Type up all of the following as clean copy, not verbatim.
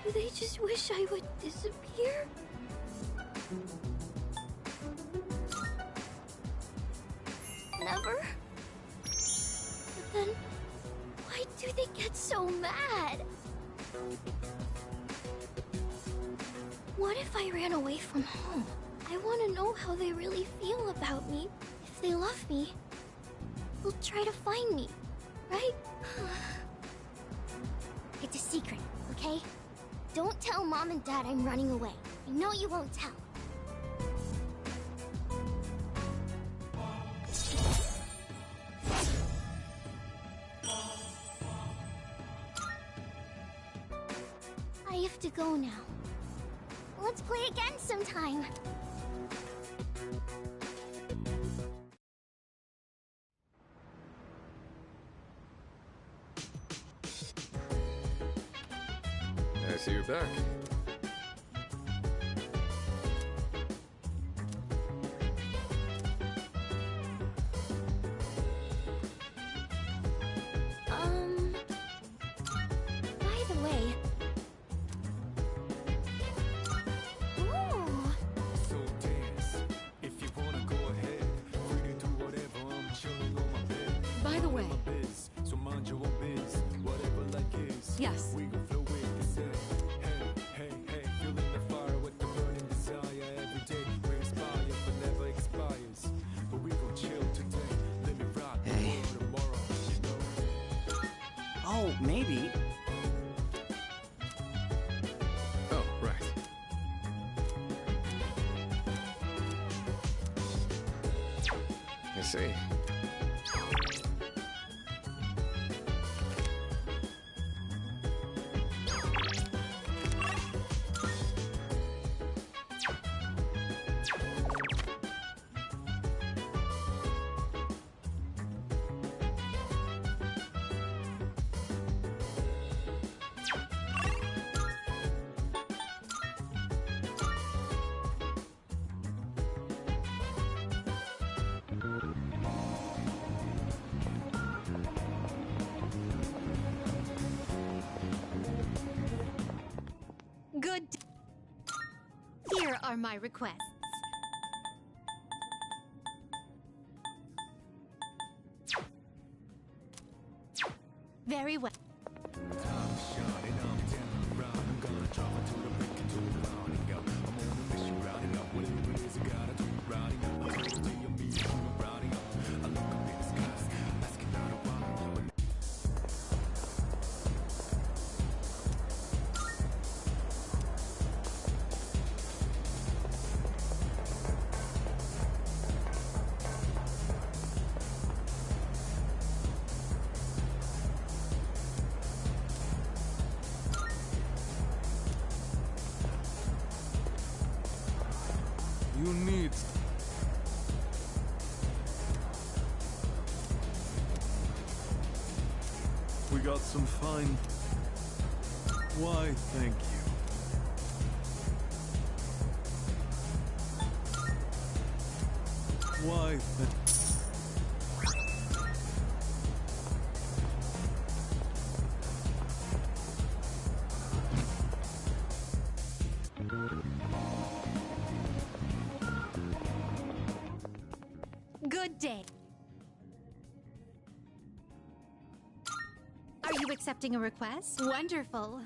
Do they just wish I would disappear? Never? But then, why do they get so mad? What if I ran away from home? I want to know how they really feel about me. If they love me, they'll try to find me, right? It's a secret, okay? Don't tell Mom and Dad I'm running away. I know you won't tell. I have to go now. Let's play again sometime. I see you're back. By the way... Ooh! So dance, if you wanna go ahead. Free to do whatever, I'm chilling on my bed. By the way... My biz, so mind your own biz. Whatever like is. Yes. We gon' flow with this head. Hey, hey, hey, feeling the fire with the burning desire. Every day we inspire, but never expires. But we gon' chill today. Let me rock the Hey. world tomorrow, you know. Oh, maybe. Oh, right. I see. Good. Here are my requests. Very well. You need. We got some fine. Why, thank you. Why, Good day. Are you accepting a request? Wonderful.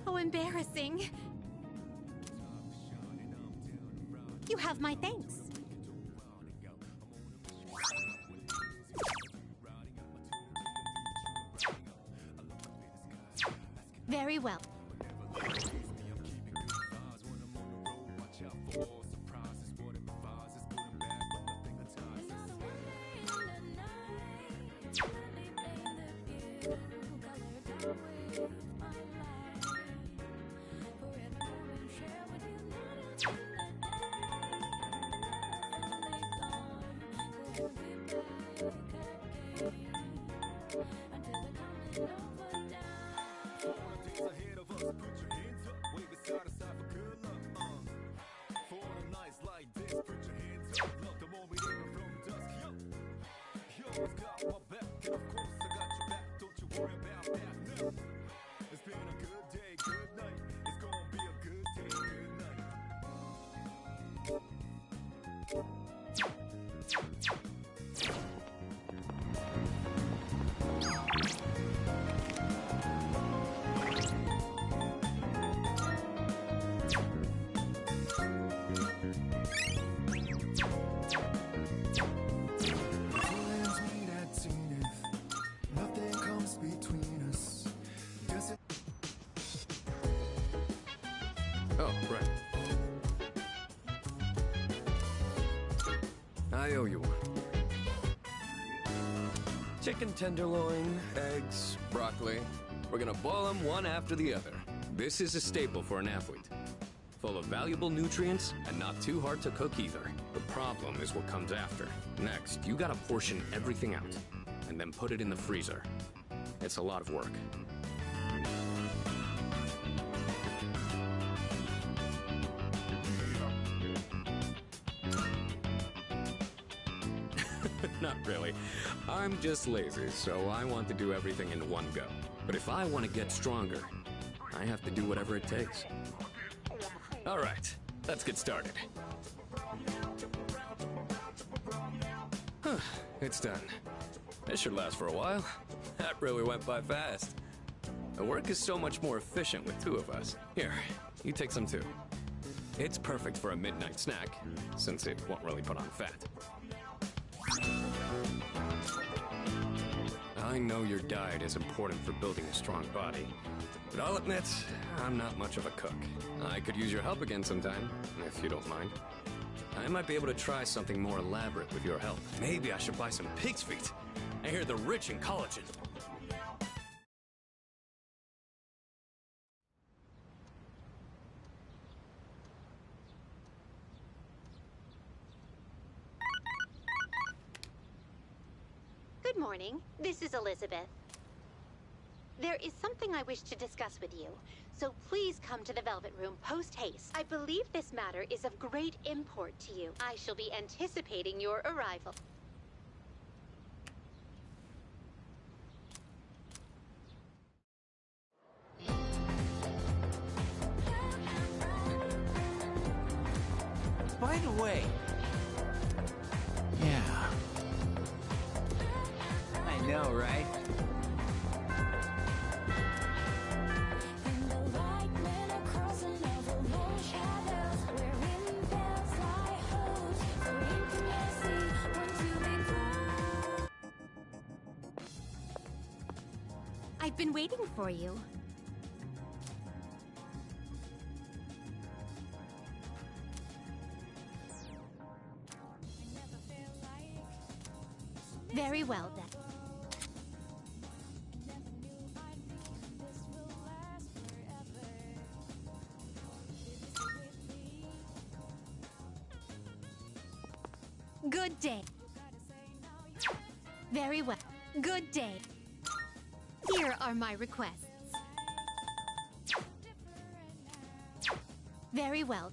How embarrassing. You have my thanks. Very well. Oh, right. I owe you one. Chicken tenderloin, eggs, broccoli. We're gonna boil them one after the other. This is a staple for an athlete. Full of valuable nutrients and not too hard to cook either. The problem is what comes after. Next, you gotta portion everything out and then put it in the freezer. It's a lot of work. Not really. I'm just lazy, so I want to do everything in one go. But if I want to get stronger, I have to do whatever it takes. All right, let's get started. It's done. This should last for a while. That really went by fast. The work is so much more efficient with two of us. Here, you take some too. It's perfect for a midnight snack, since it won't really put on fat. I know your diet is important for building a strong body, but I'll admit, I'm not much of a cook. I could use your help again sometime, if you don't mind. I might be able to try something more elaborate with your help. Maybe I should buy some pig's feet. I hear they're rich in collagen. Good morning. This is Elizabeth. There is something I wish to discuss with you, so please come to the Velvet Room post-haste. I believe this matter is of great import to you. I shall be anticipating your arrival. By the way... Yeah. I know, right? I've been waiting for you. Very well, then. Good day. Very well. Good day. Here are my requests. Very well.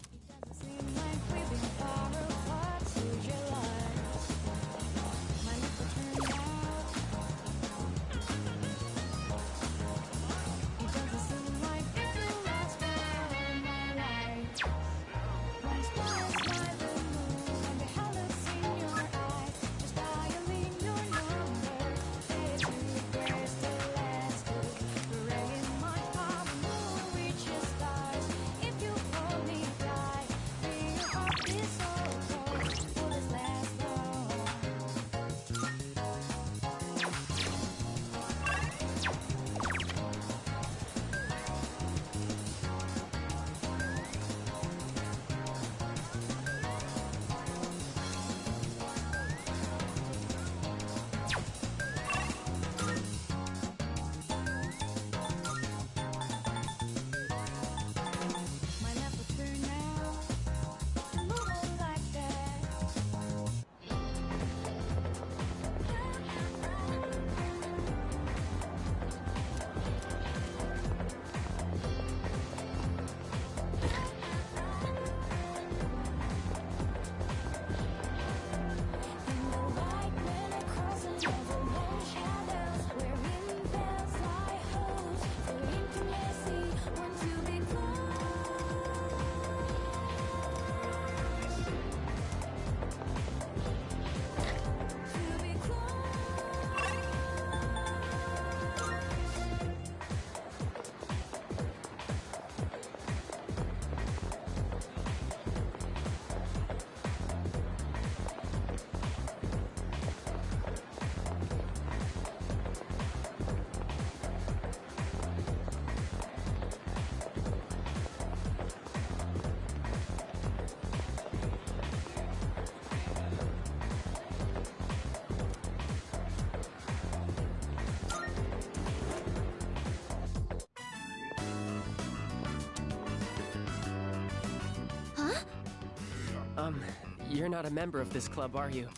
You're not a member of this club, are you?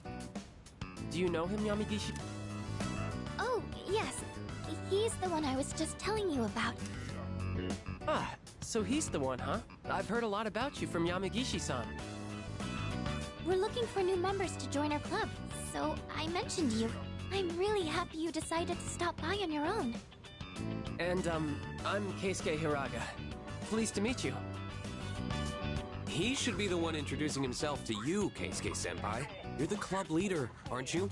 Do you know him, Yamagishi? Oh, yes. He's the one I was just telling you about. Ah, so he's the one, huh? I've heard a lot about you from Yamagishi-san. We're looking for new members to join our club, so I mentioned you. I'm really happy you decided to stop by on your own. And, I'm Keisuke Hiraga. Pleased to meet you. He should be the one introducing himself to you, Keisuke-senpai. You're the club leader, aren't you?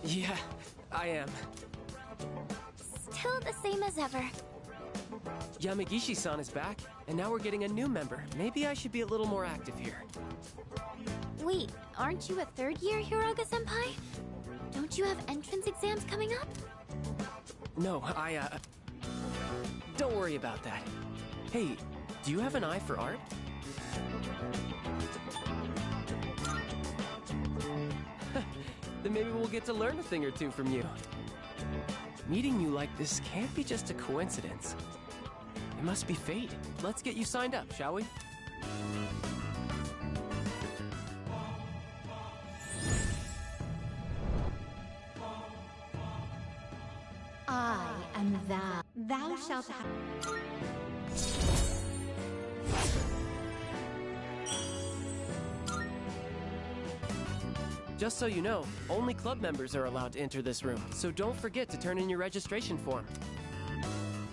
Yeah, I am. Still the same as ever. Yamagishi-san is back, and now we're getting a new member. Maybe I should be a little more active here. Wait, aren't you a third year, Hiraga-senpai? Don't you have entrance exams coming up? No, don't worry about that. Hey, do you have an eye for art? Then maybe we'll get to learn a thing or two from you. Meeting you like this can't be just a coincidence. It must be fate. Let's get you signed up, shall we? I am thou. Thou shalt have. Just so you know, only club members are allowed to enter this room, so don't forget to turn in your registration form.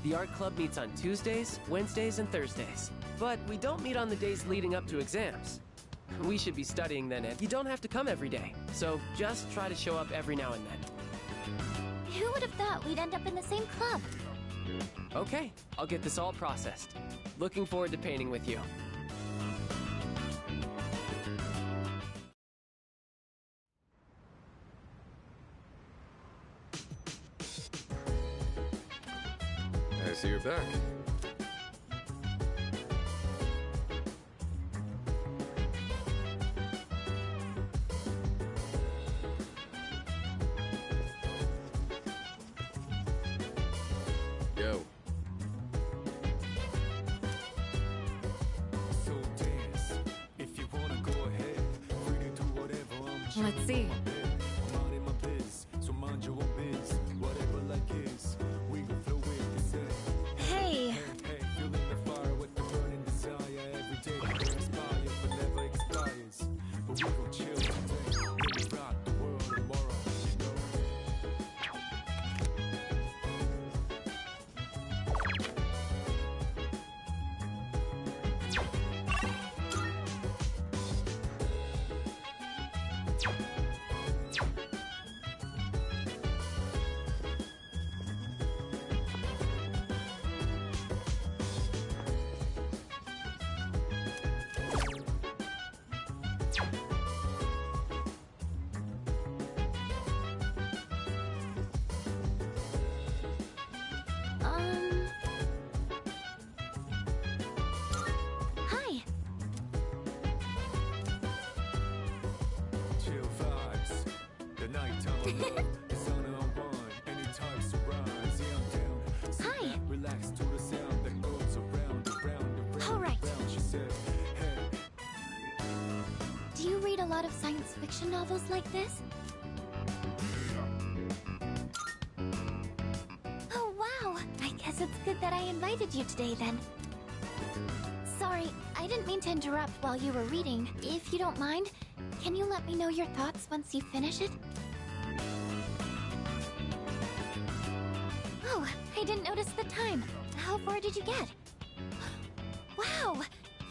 The art club meets on Tuesdays, Wednesdays, and Thursdays. But we don't meet on the days leading up to exams. We should be studying then, and you don't have to come every day, so just try to show up every now and then. Who would have thought we'd end up in the same club? Okay, I'll get this all processed. Looking forward to painting with you. I see you're back. Go. So dance. If you wanna go ahead, free to do whatever. I'm Let's see. I'm out in my biz, so mind your own biz. Whatever like is, we gon' flow with this. Hey, Hey, feeling the fire with the burning desire. Every day we inspire, but never expires. But we gon' chill today, let me rock the world tomorrow. You know. hi. Chill vibes. The nighttime love is on one. Anytime surprise, yeah, I'm down. Sit Hi. back, relax to the sound that goes around, around, around, All right. around. She said, hey. Do you read a lot of science fiction novels like this? Oh, wow. I guess it's good that I invited you today, then. Sorry, I didn't mean to interrupt while you were reading. If you don't mind, can you let me know your thoughts once you finish it? Oh, I didn't notice the time. How far did you get? Wow,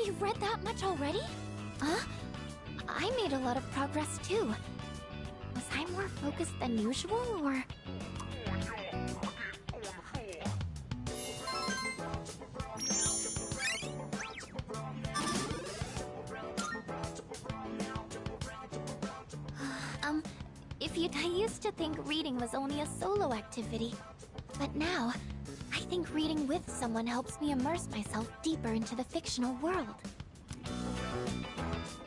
you've read that much already? Huh? I made a lot of progress too. Was I more focused than usual, or...? I used to think reading was only a solo activity. But now, I think reading with someone helps me immerse myself deeper into the fictional world.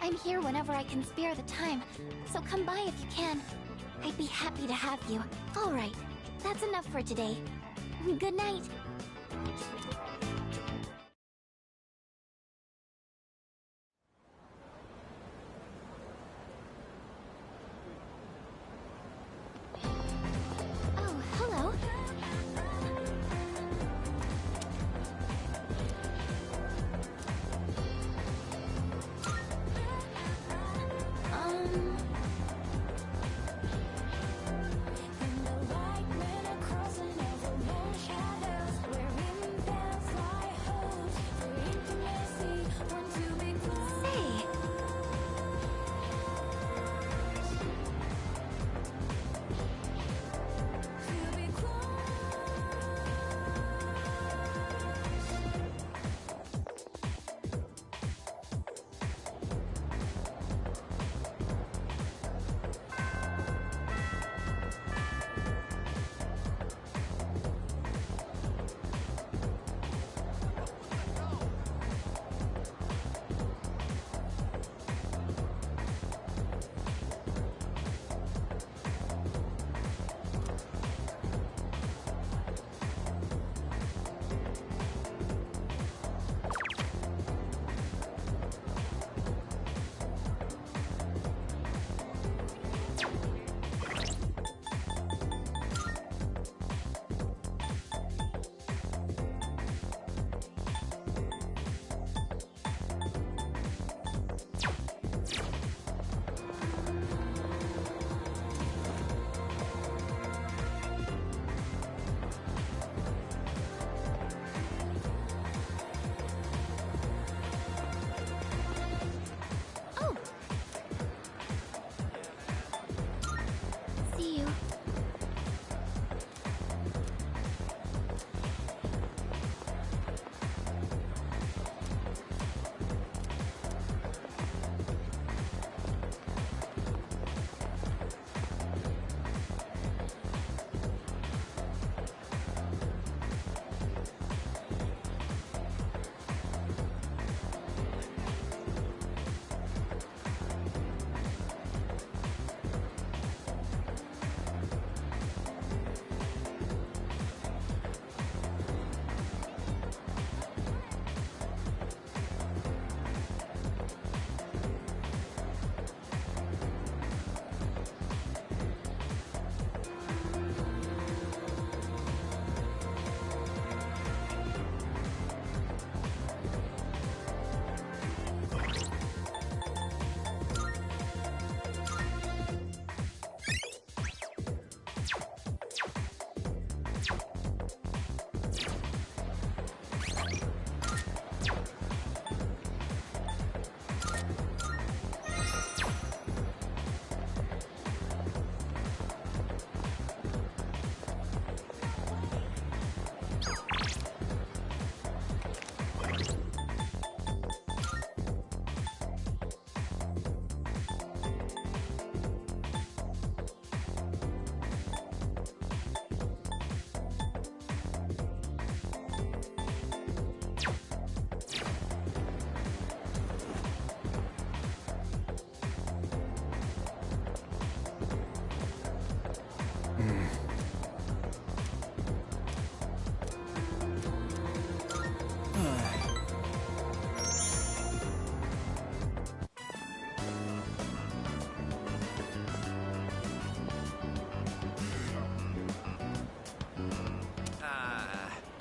I'm here whenever I can spare the time, so come by if you can. I'd be happy to have you. Alright, that's enough for today. Good night.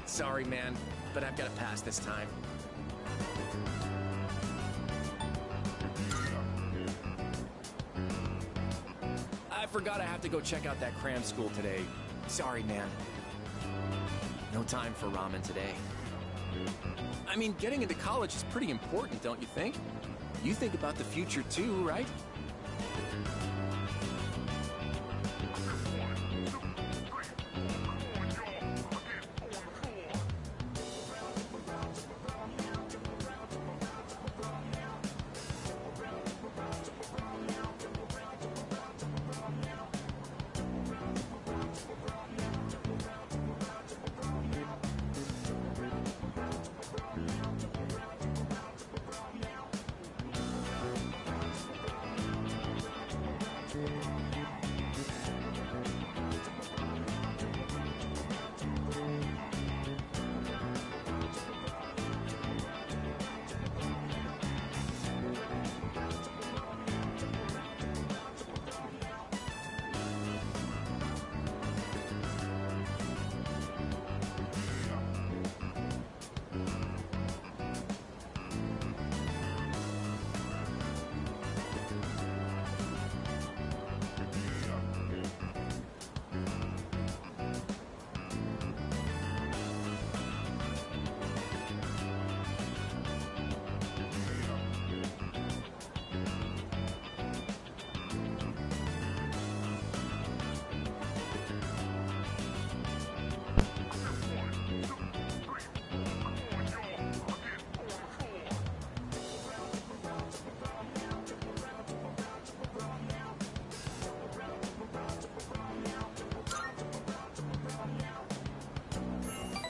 Sorry, man, but I've got to pass this time. I forgot I have to go check out that cram school today. Sorry, man. No time for ramen today. I mean, getting into college is pretty important, don't you think? You think about the future too, right?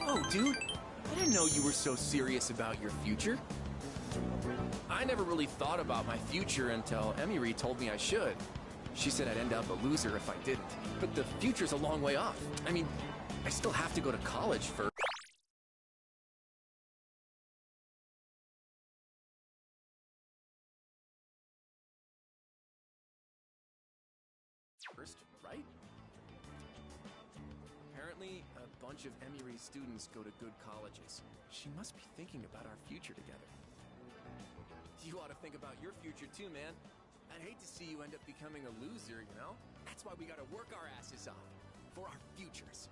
Oh, dude, I didn't know you were so serious about your future. I never really thought about my future until Emiri told me I should. She said I'd end up a loser if I didn't. But the future's a long way off. I mean, I still have to go to college first, right? Apparently, a bunch of Emiri students go to good colleges. She must be thinking about our future together. You ought to think about your future too, man. I'd hate to see you end up becoming a loser, you know? That's why we gotta work our asses off. For our futures.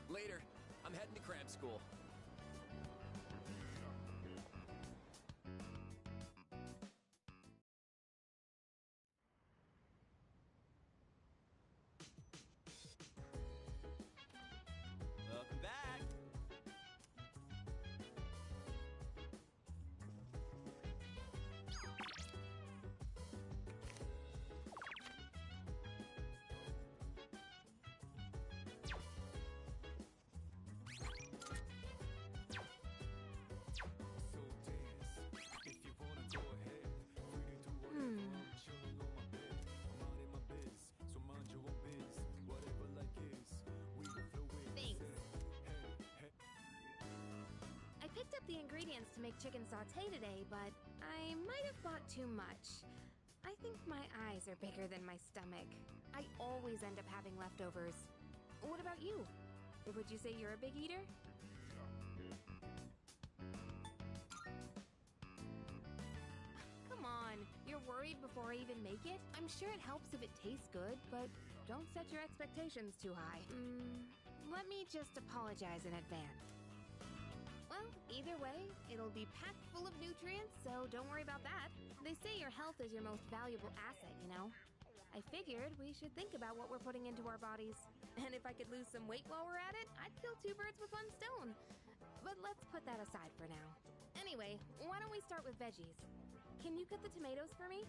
Later. I'm heading to cram school. Welcome back. Picked up the ingredients to make chicken sauté today, but I might have bought too much. I think my eyes are bigger than my stomach. I always end up having leftovers. What about you? Would you say you're a big eater? Come on, you're worried before I even make it? I'm sure it helps if it tastes good, but don't set your expectations too high. Let me just apologize in advance. Well, either way, it'll be packed full of nutrients, so don't worry about that. They say your health is your most valuable asset, you know? I figured we should think about what we're putting into our bodies. And if I could lose some weight while we're at it, I'd kill two birds with one stone. But let's put that aside for now. Anyway, why don't we start with veggies? Can you cut the tomatoes for me?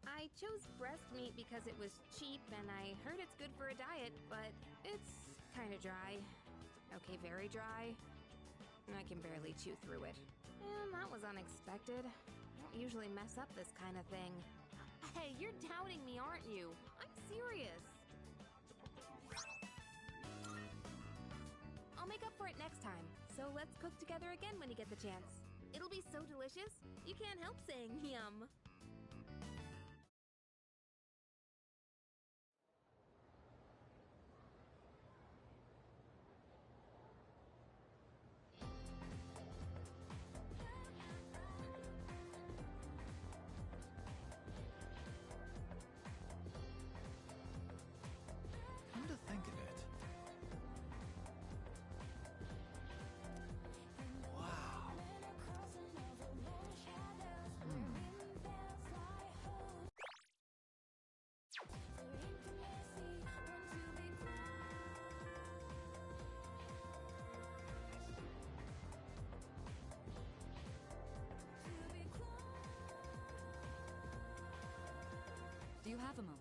I chose breast meat because it was cheap and I heard it's good for a diet, but it's kind of dry. Okay, very dry. I can barely chew through it. And that was unexpected. I don't usually mess up this kind of thing. Hey, you're doubting me, aren't you? I'm serious. next time, so let's cook together again when you get the chance. It'll be so delicious, you can't help saying yum. Come to think of it. Wow. Do you have a moment?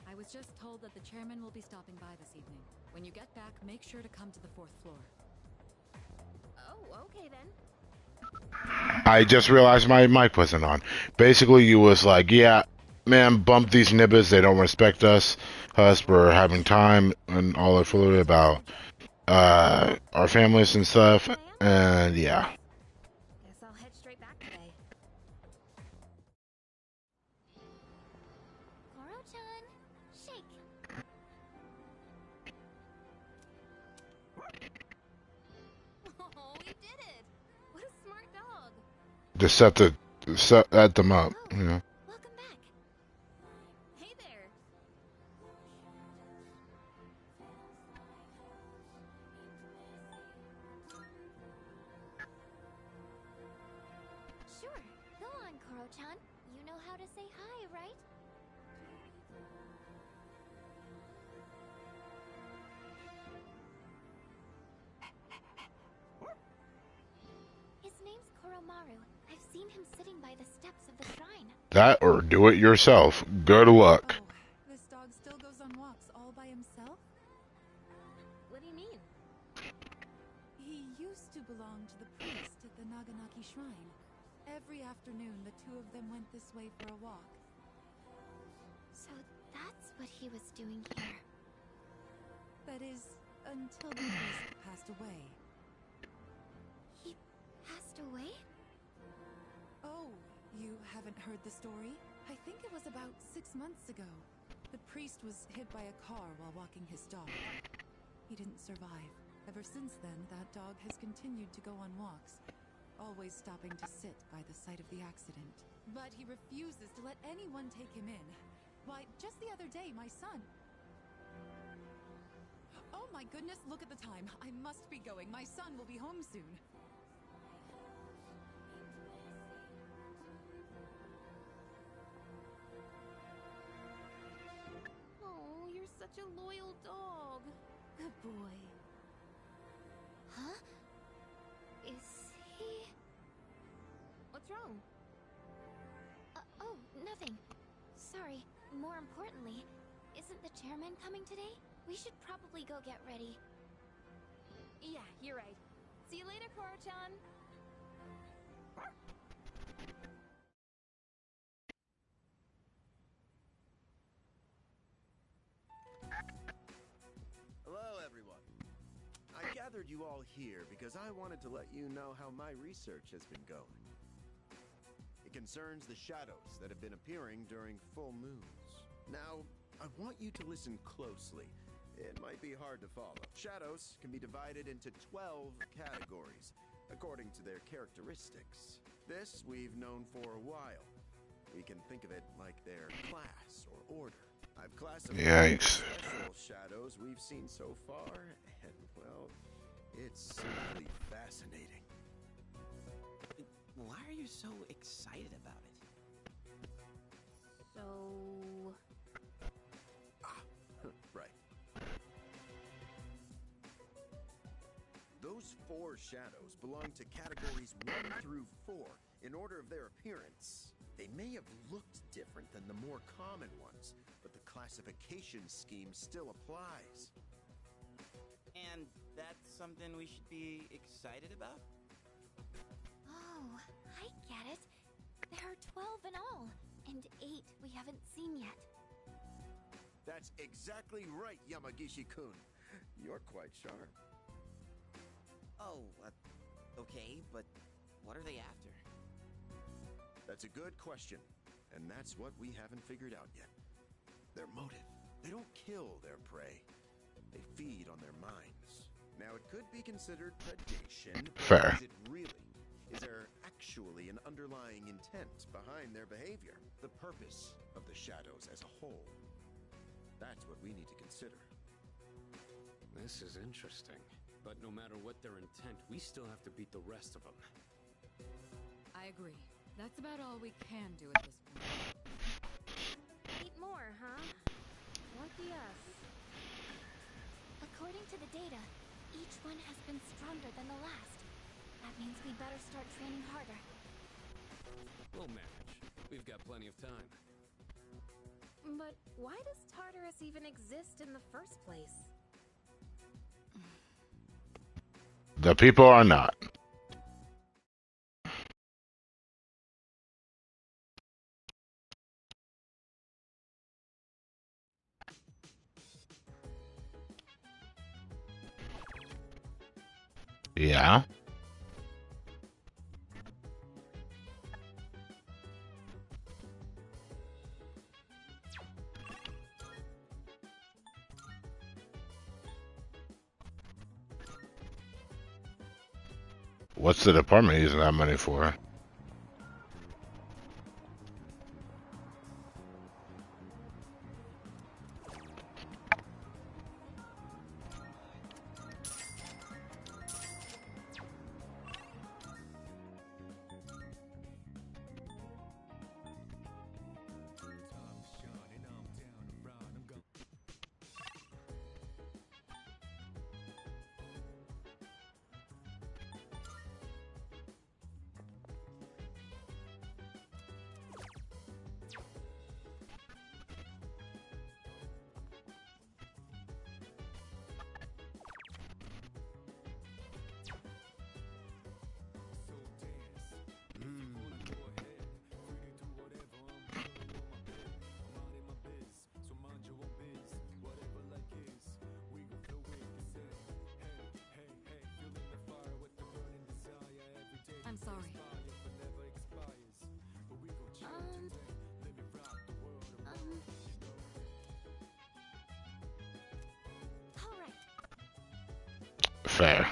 I was just told that the chairman will be stopping by this evening. When you get back, make sure to come to the 4th floor. Oh, okay then. I just realized my mic wasn't on. Basically, you was like, yeah, man, bump these nibbers. They don't respect us. We're having time and all that fluid about our families and stuff. And yeah. Guess I'll head straight back today. Koro-chan, shake. Oh, we did it! What a smart dog! Just set them up, you know. Welcome back. Hey there! Sure, go on, Koro-chan. You know how to say hi, right? His name's Koromaru. I've seen him sitting by the steps of the shrine. That or do it yourself. Good luck. Oh, this dog still goes on walks all by himself? What do you mean? He used to belong to the priest at the Naganaki Shrine. Every afternoon, the two of them went this way for a walk. So that's what he was doing here. That is, until the priest passed away. He passed away? Oh, you haven't heard the story? I think it was about 6 months ago. The priest was hit by a car while walking his dog. He didn't survive. Ever since then, that dog has continued to go on walks, always stopping to sit by the site of the accident. But he refuses to let anyone take him in. Why, just the other day, my son... Oh my goodness, look at the time. I must be going. My son will be home soon. Oh, you're such a loyal dog. Good boy. Huh? Is he... What's wrong? Oh, nothing. Sorry. More importantly, isn't the chairman coming today? We should probably go get ready. Yeah, you're right. See you later, Koro-chan. Hello, everyone. I gathered you all here because I wanted to let you know how my research has been going. It concerns the shadows that have been appearing during full moons. Now, I want you to listen closely. It might be hard to follow. Shadows can be divided into 12 categories, according to their characteristics. This we've known for a while. We can think of it like their class or order. I've classified the special shadows we've seen so far, and, well, it's simply fascinating. Why are you so excited about it? So... Right. Those 4 shadows belong to categories 1 through 4 in order of their appearance. They may have looked different than the more common ones, but the classification scheme still applies. And that's something we should be excited about? Oh, I get it. There are 12 in all, and 8 we haven't seen yet. That's exactly right, Yamagishi-kun. You're quite sharp. Oh, okay, but what are they after? That's a good question, and that's what we haven't figured out yet. Their motive. They don't kill their prey. They feed on their minds. Now, it could be considered predation. Fair. Is it really? Is there actually an underlying intent behind their behavior? The purpose of the shadows as a whole. That's what we need to consider. This is interesting. But no matter what their intent, we still have to beat the rest of them. I agree. That's about all we can do at this point. Eat more, huh? Lucky us. According to the data, each one has been stronger than the last. That means we better start training harder. We'll manage. We've got plenty of time. But why does Tartarus even exist in the first place? The people are not. Yeah. What's the department using that money for? I'm sorry. All right. Fair.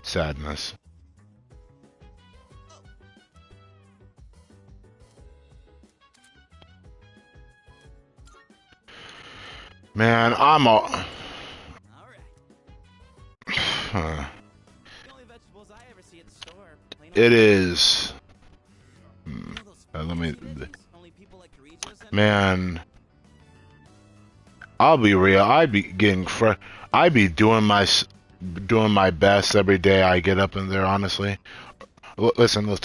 Sadness. Man, I'm all. Alright. The only vegetables I ever see at the store. It is. Let me. Only people like Karijo send Man, I'll be real. I be getting I be doing my best every day I get up in there. Honestly, listen.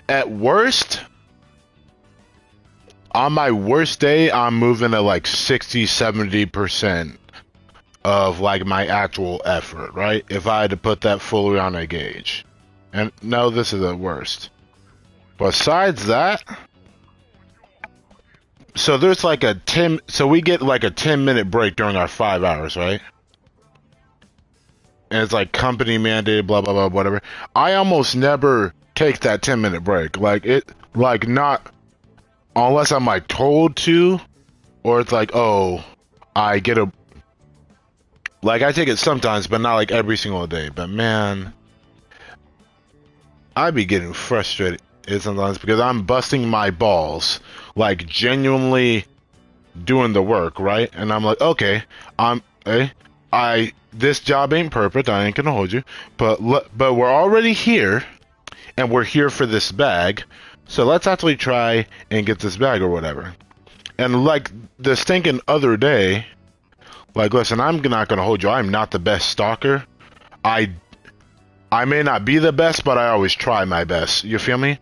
At worst, on my worst day, I'm moving at like 60-70% of like my actual effort. Right? If I had to put that fully on a gauge, and no, this is the worst. Besides that. So there's like so we get like a 10-minute break during our 5 hours, right? And it's like company mandated, blah, blah, blah, whatever. I almost never take that 10-minute break. Like not, unless I'm like told to, or it's like, oh, I take it sometimes, but not like every single day. But man, I be getting frustrated sometimes because I'm busting my balls, like genuinely doing the work, right? And I'm like, okay, this job ain't perfect. I ain't gonna hold you, but we're already here, and we're here for this bag. So let's actually try and get this bag or whatever. And like the stinking other day, like, listen, I'm not gonna hold you. I'm not the best stalker. I may not be the best, but I always try my best. You feel me?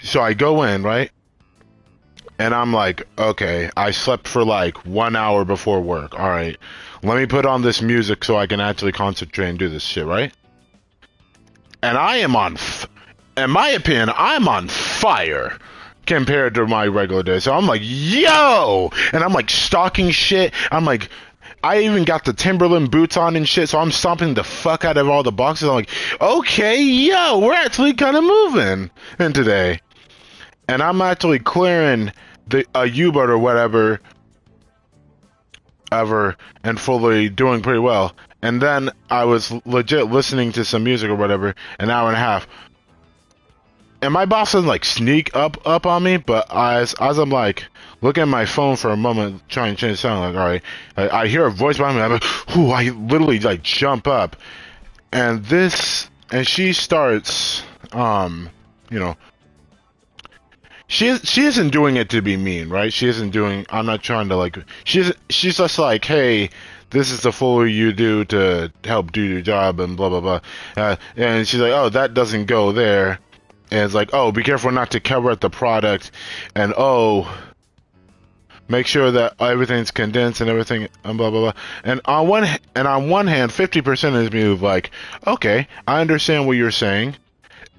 So I go in, right? And I'm like, okay, I slept for like 1 hour before work. All right, let me put on this music so I can actually concentrate and do this shit, right? And I am on, in my opinion, I'm on fire compared to my regular day. So I'm like, yo! And I'm like stalking shit. I'm like, I even got the Timberland boots on and shit, so I'm stomping the fuck out of all the boxes. I'm like, okay, yo, we're actually kind of moving in today. And I'm actually clearing a U-boat or whatever ever and fully doing pretty well. And then I was legit listening to some music or whatever, an hour and a half. And my boss doesn't like sneak up on me, but as I'm like looking at my phone for a moment, trying to change the sound, like, all right, I hear a voice behind me. I'm like, whoo! I literally like jump up, and she starts, you know, she isn't doing it to be mean, right? She isn't doing. I'm not trying to like. She's just like, hey, this is the full you do to help do your job and blah blah blah. And she's like, oh, that doesn't go there. And it's like, oh, be careful not to cover up the product, and oh, make sure that everything's condensed and everything, and blah blah blah. And on one hand, 50% is me like, okay, I understand what you're saying,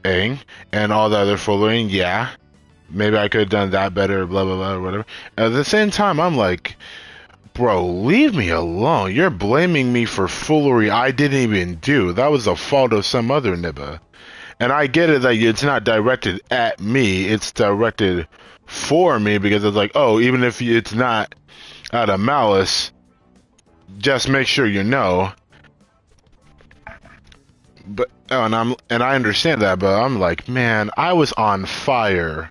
and all the other foolery. Yeah, maybe I could have done that better, blah blah blah, or whatever. At the same time, I'm like, bro, leave me alone. You're blaming me for foolery I didn't even do. That was the fault of some other nibba. And I get it that it's not directed at me, it's directed for me, because it's like, oh, even if it's not out of malice, just make sure you know. But and I understand that, but I'm like, man, I was on fire.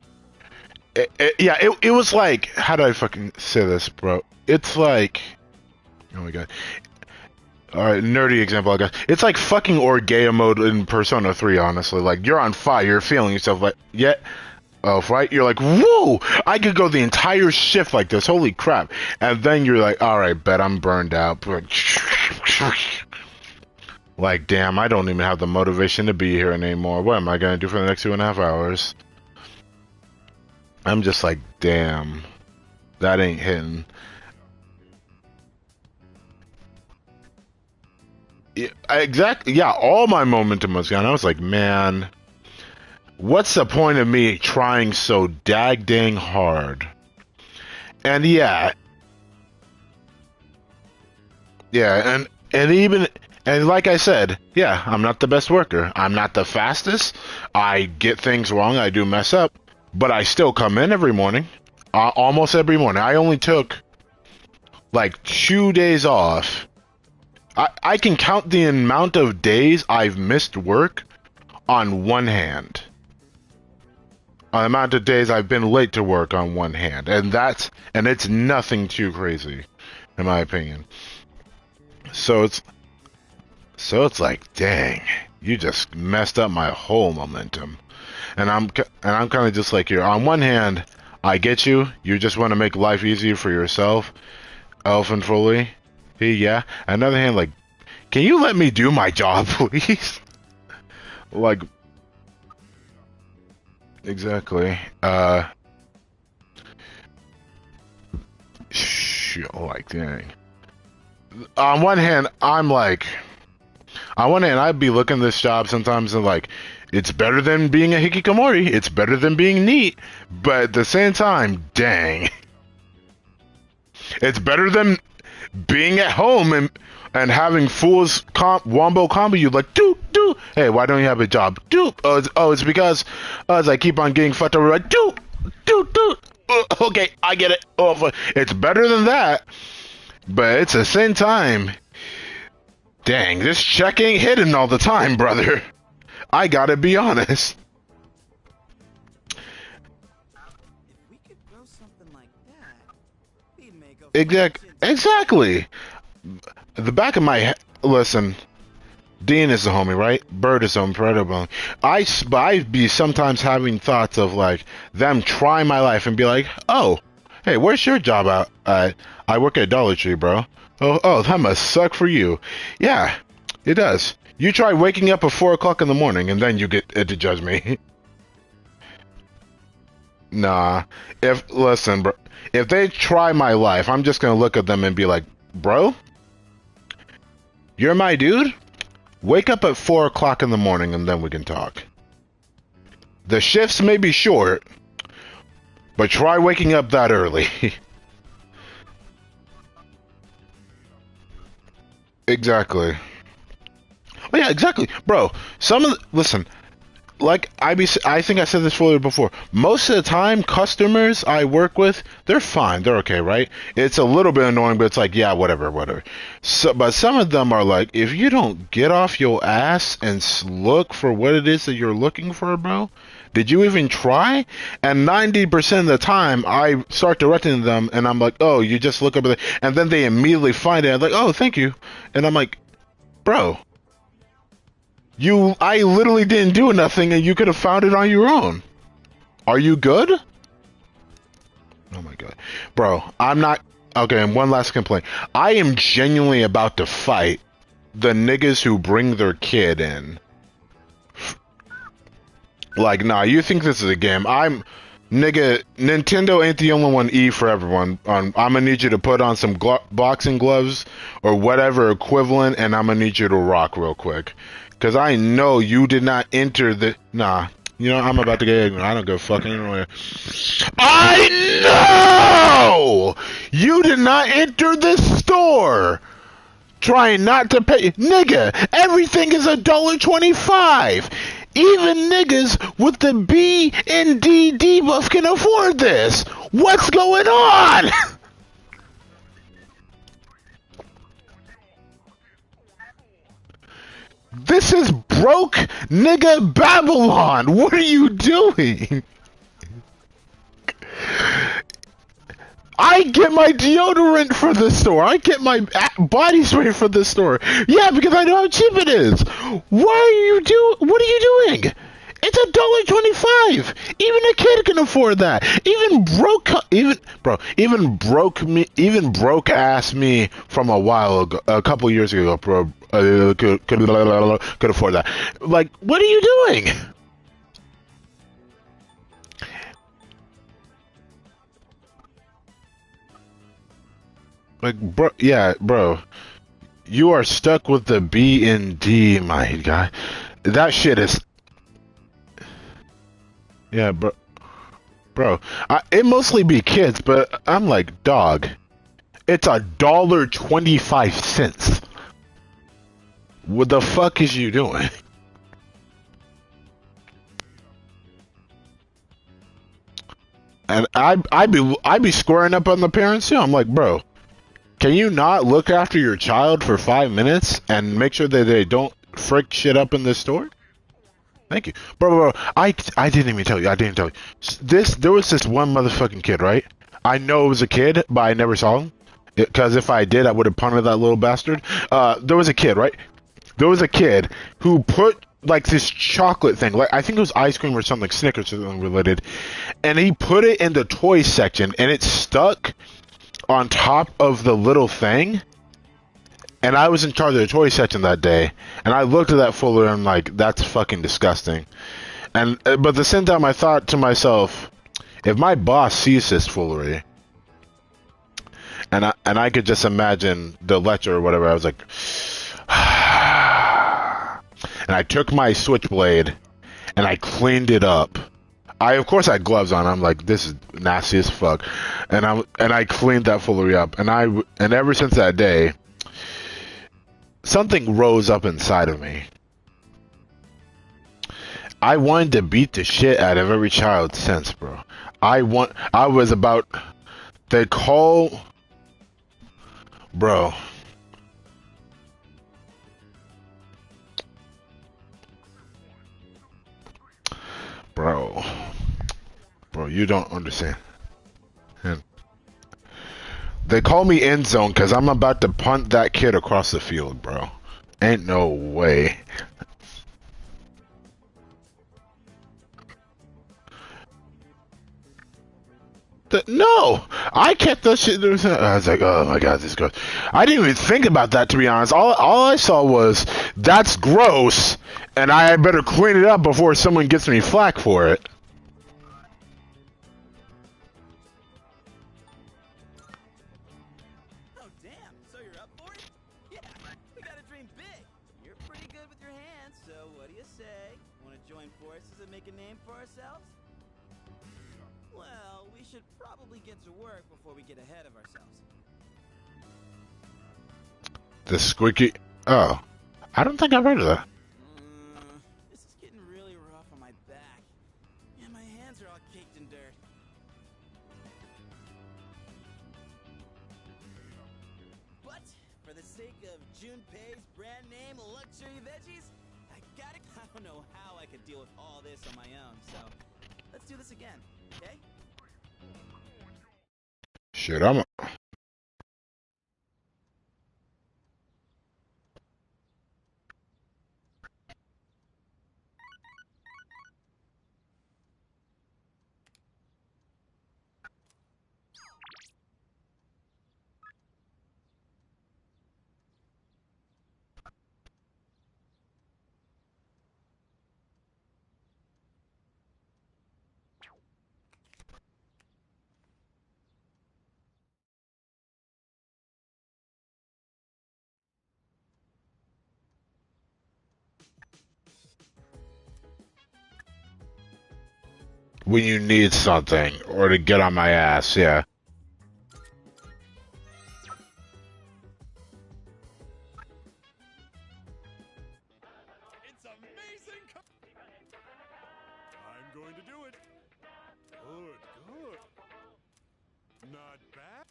It was like, how do I fucking say this, bro? It's like, oh my god. Alright, nerdy example, I guess. It's like fucking Orgea mode in Persona 3, honestly. Like, you're on fire, you're feeling yourself, like, yeah. Oh, right? You're like, whoa! I could go the entire shift like this, holy crap. And then you're like, alright, bet I'm burned out. Like, damn, I don't even have the motivation to be here anymore. What am I gonna do for the next 2.5 hours? I'm just like, damn. That ain't hitting. Exactly. Yeah, all my momentum was gone. I was like, man, what's the point of me trying so dang hard? And yeah, and even like I said, yeah, I'm not the best worker. I'm not the fastest. I get things wrong. I do mess up, but I still come in every morning, almost every morning. I only took like 2 days off. I can count the amount of days I've missed work on one hand. The amount of days I've been late to work on one hand. And it's nothing too crazy, in my opinion. So it's like, dang, you just messed up my whole momentum. And I'm kind of just like, here, on one hand, I get you. You just want to make life easier for yourself, Elephant Foley. Yeah. On the other hand, like, can you let me do my job, please? Like, exactly. Shit, like, dang. On one hand, I'd be looking at this job sometimes and like, it's better than being a hikikomori. It's better than being neat. But at the same time, dang. It's better than being at home and having fools wombo combo you like, doop. Hey, why don't you have a job? Doop. It's because as I keep on getting fucked over, like, doop. Okay, I get it. It's better than that. But it's the same time, dang, this check ain't hitting all the time, brother. I gotta be honest. If we could grow something like that, we'd make a Exactly. The back of my head, listen, Dean is the homie, right? Bird is the homie, I'd be sometimes having thoughts of like them try my life and be like, oh, hey, where's your job at? I work at Dollar Tree, bro. Oh, that must suck for you. Yeah, it does. You try waking up at 4 o'clock in the morning and then you get to judge me. Nah. Listen, bro. If they try my life, I'm just gonna look at them and be like, bro, you're my dude? Wake up at 4 o'clock in the morning and then we can talk. The shifts may be short, but try waking up that early. Exactly. Oh yeah, exactly. Bro, listen, like I think I said this fully before. Most of the time, customers I work with, they're fine, they're okay, right? It's a little bit annoying, but it's like, yeah, whatever. So, but some of them are like, if you don't get off your ass and look for what it is that you're looking for, bro, did you even try? And 90% of the time, I start directing them, and I'm like, oh, you just look up at and then they immediately find it. I'm like, oh, thank you, and I'm like, bro. I literally didn't do nothing and you could have found it on your own. Are you good? Oh my god. Bro, I'm not... Okay, and one last complaint. I am genuinely about to fight the niggas who bring their kid in. Like, nah, you think this is a game. Nigga, Nintendo ain't the only one for everyone. I'm gonna need you to put on some boxing gloves or whatever equivalent, and I'm gonna need you to rock real quick. Because I know you did not enter the... Nah. You know, I'm about to get ignorant. I don't go fucking anywhere. I know! You did not enter this store! Trying not to pay... Nigga, everything is $1.25! Even niggas with the B and D debuff can afford this! What's going on? This is broke nigga Babylon. What are you doing? I get my deodorant for this store. I get my body spray for this store. Yeah, because I know how cheap it is. What are you doing? It's $1.25. Even a kid can afford that. Even broke ass me from a couple years ago, bro. Could afford that. Like, what are you doing? Like, bro, yeah, bro. You are stuck with the B and D, my guy. That shit is... Yeah, bro. Bro, it mostly be kids, but I'm like, dog. It's $1.25. What the fuck is you doing? And I be squaring up on the parents too. I'm like, bro, can you not look after your child for 5 minutes and make sure that they don't frick shit up in the store? Thank you. Bro, I didn't even tell you. I didn't tell you. There was this one motherfucking kid, right? I know it was a kid, but I never saw him. Because if I did, I would have punted that little bastard. There was a kid, right? There was a kid who put, like, this chocolate thing. Like, I think it was ice cream or something, Snickers or something related. And he put it in the toy section, and it stuck on top of the little thing. And I was in charge of the toy section that day, and I looked at that folder and I'm like, that's fucking disgusting. And but at the same time, I thought to myself, if my boss sees this foolery, and I could just imagine the lecture or whatever, I was like, and I took my switchblade and I cleaned it up. Of course I had gloves on. I'm like, this is nasty as fuck, and I cleaned that foolery up, and ever since that day, something rose up inside of me. I wanted to beat the shit out of every child since, bro. I was about... They call... Bro. Bro, you don't understand. They call me end zone because I'm about to punt that kid across the field, bro. Ain't no way. No! I kept that shit. I was like, oh my god, this gross. I didn't even think about that, to be honest. All I saw was, that's gross, and I better clean it up before someone gets me flack for it. Yeah, we gotta dream big. You're pretty good with your hands, so what do you say? Want to join forces and make a name for ourselves? Well, we should probably get to work before we get ahead of ourselves. The squeaky. Oh, I don't think I've heard of that. This is getting really rough on my back. Yeah, my hands are all caked in dirt. But for the sake of Junpei's brand name luxury veggies, I gotta. I don't know how I could deal with all this on my own, so let's do this again, okay? Shit, I'm. When you need something or to get on my ass, yeah. It's amazing. I'm going to do it. Good, good. Not bad.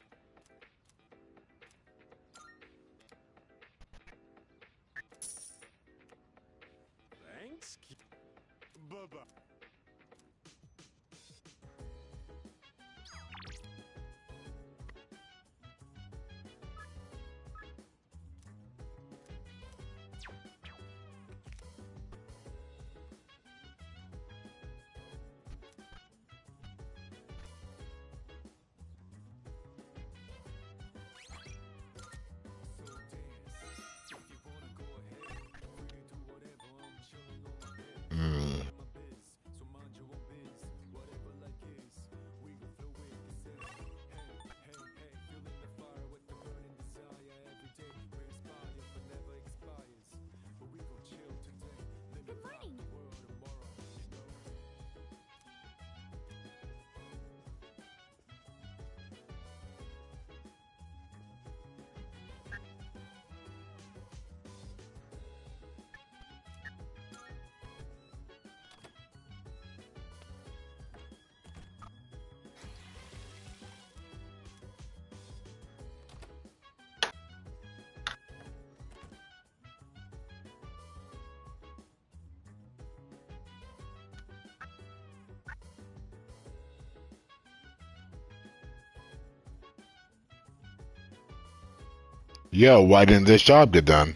Thanks. Bye-bye. Mm. Good morning. Yo, why didn't this job get done?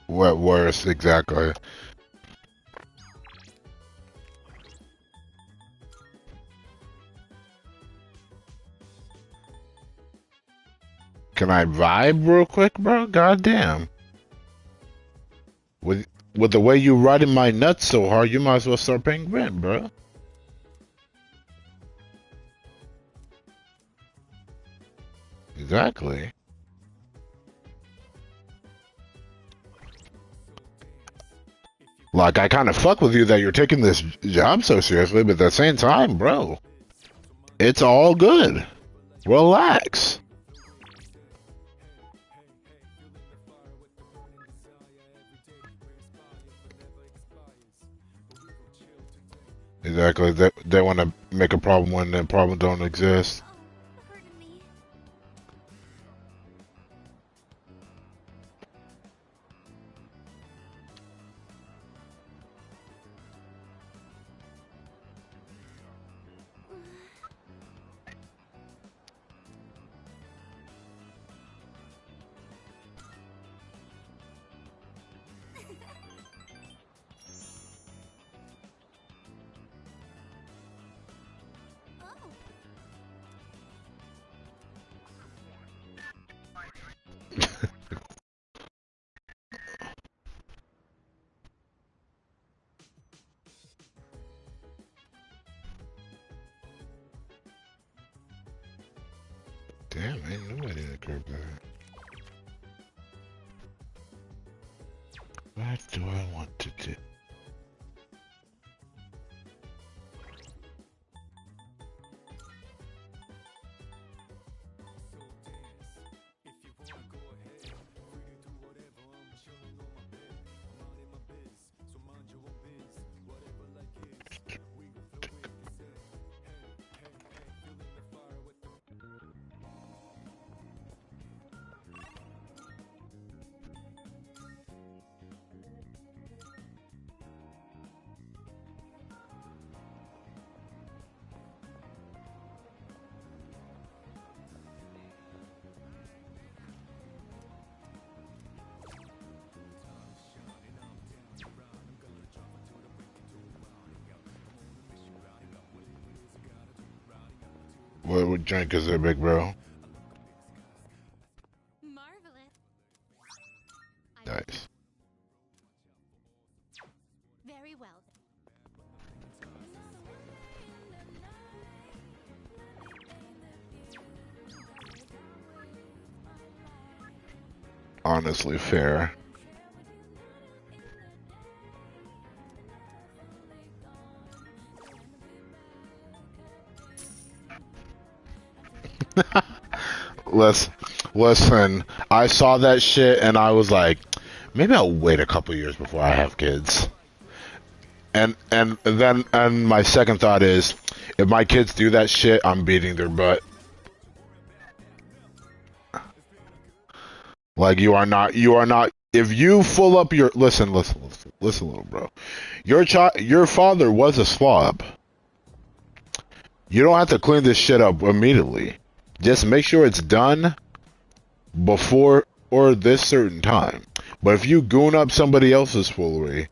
What worse, exactly. Can I vibe real quick, bro? Goddamn. With with the way you riding my nuts so hard, you might as well start paying rent, bro. Exactly. Like, I kind of fuck with you that you're taking this job so seriously, but at the same time, bro, it's all good. Relax. Exactly. They want to make a problem when the problem don't exist. Pardon me. Damn, I knew I didn't curb that. What do I want to do? What drink is there, big bro? Marvelous. Nice. Very well. Honestly fair. Listen, I saw that shit and I was like, maybe I'll wait a couple years before I have kids. And my second thought is, if my kids do that shit, I'm beating their butt. Like you are not. If you full up your listen, little bro. Your father was a slob. You don't have to clean this shit up immediately. Just make sure it's done before or this certain time. But if you goon up somebody else's foolery,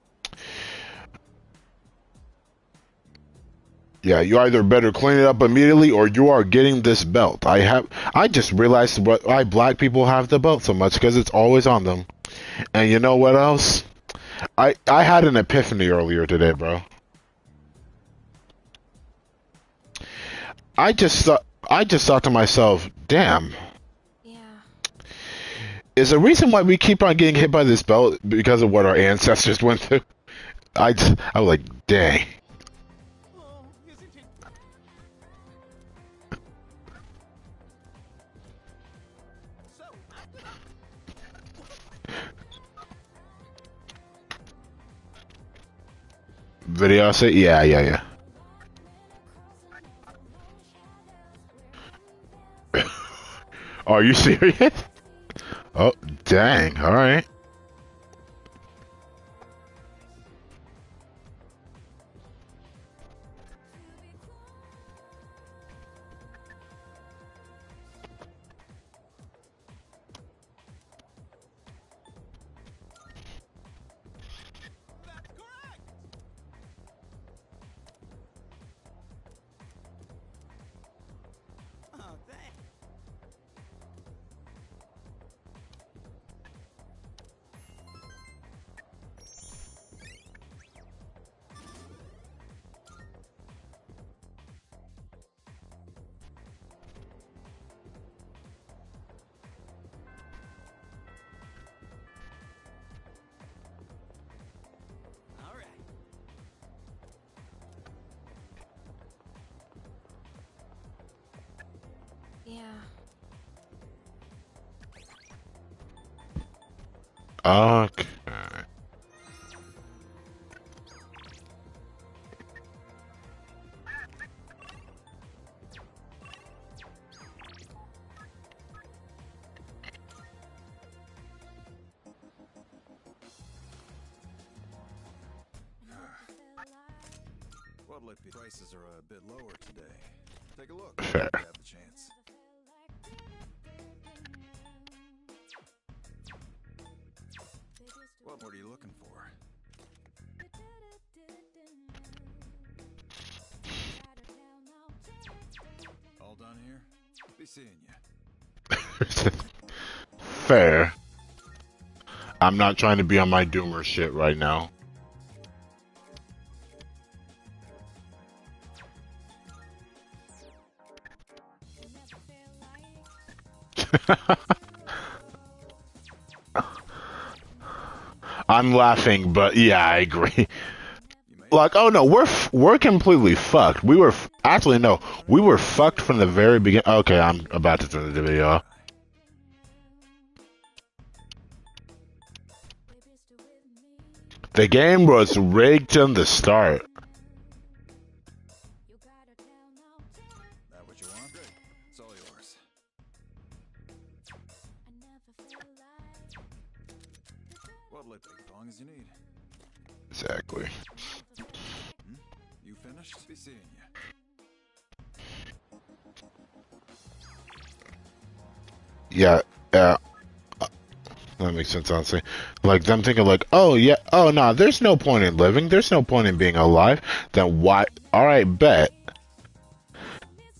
yeah, you either better clean it up immediately or you are getting this belt. I just realized why black people have the belt so much because it's always on them. And you know what else? I had an epiphany earlier today, bro. I just thought to myself, damn. Yeah. Is the reason why we keep on getting hit by this belt because of what our ancestors went through? I was like, dang. Video say, yeah. Are you serious? Oh, dang. All right. Oh, thanks. All right. Yeah. Okay. Public prices are a bit lower today. Take a look. Fair. If you have the chance. What more are you looking for? All done here? Be seeing you. Fair. I'm not trying to be on my doomer shit right now. I'm laughing, but yeah, I agree. Like, oh no, we're completely fucked. We were actually no, we were fucked from the very beginning. Okay, I'm about to turn the video off. The game was rigged from the start. That what you want? Good. It's all yours. What'll it take? As long as you need. Exactly. You finished? Be seeing you. Yeah, yeah. That makes sense, honestly. Like them thinking, like, oh yeah, oh no, there's no point in living. There's no point in being alive. Then why? All right, bet.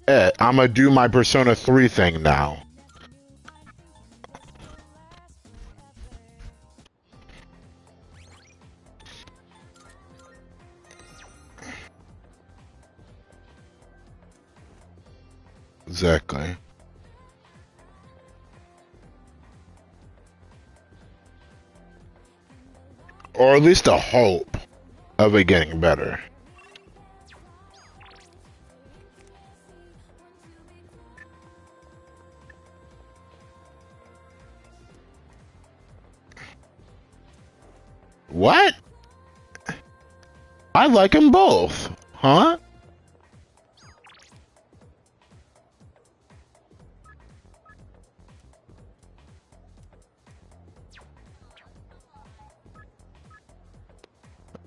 I'm gonna do my Persona 3 thing now. Exactly. Or at least a hope of it getting better. What? I like them both. Huh?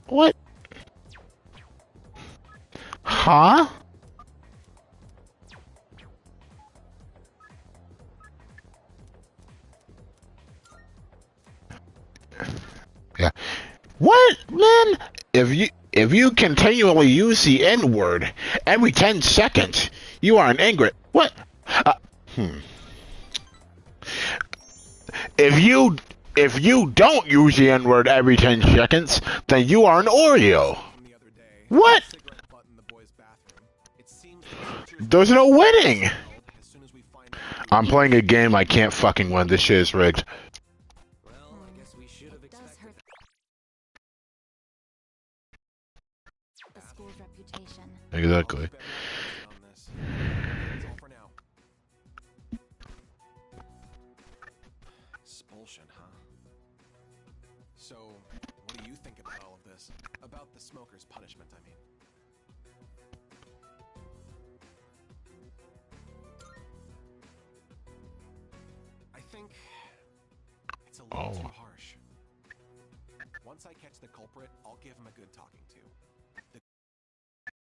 What? Huh? Yeah. What, man? If you continually use the N word every 10 seconds, you are an ingrat. What? Hmm. If you don't use the N word every 10 seconds, then you are an Oreo. What? There's no winning. I'm playing a game I can't fucking win. This shit is rigged. The school's reputation. Exactly. Expulsion, huh? So, what do you think about all of this? About the smoker's punishment, I mean. I think it's a little too harsh. Once I catch the culprit, I'll give him a good talking to.